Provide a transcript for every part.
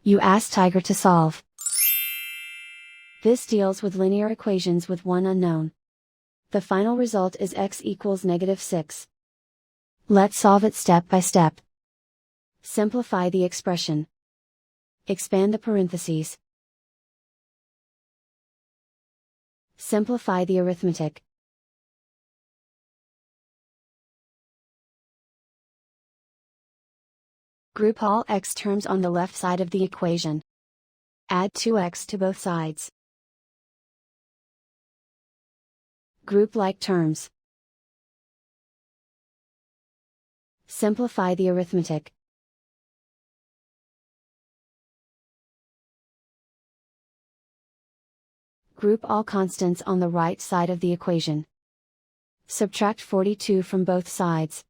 You ask Tiger to solve. This deals with linear equations with one unknown. The final result is x equals -6. Let's solve it step by step. Simplify the expression. Expand the parentheses. Simplify the arithmetic. Group all x terms on the left side of the equation. Add 2x to both sides. Group like terms. Simplify the arithmetic. Group all constants on the right side of the equation. Subtract 42 from both sides.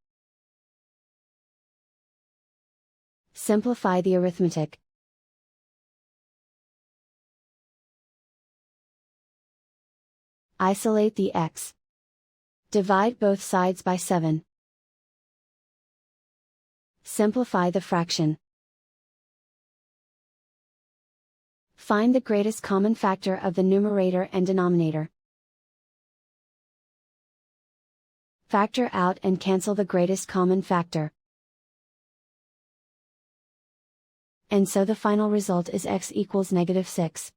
Simplify the arithmetic. Isolate the x. Divide both sides by 7. Simplify the fraction. Find the greatest common factor of the numerator and denominator. Factor out and cancel the greatest common factor. And so the final result is x equals -6.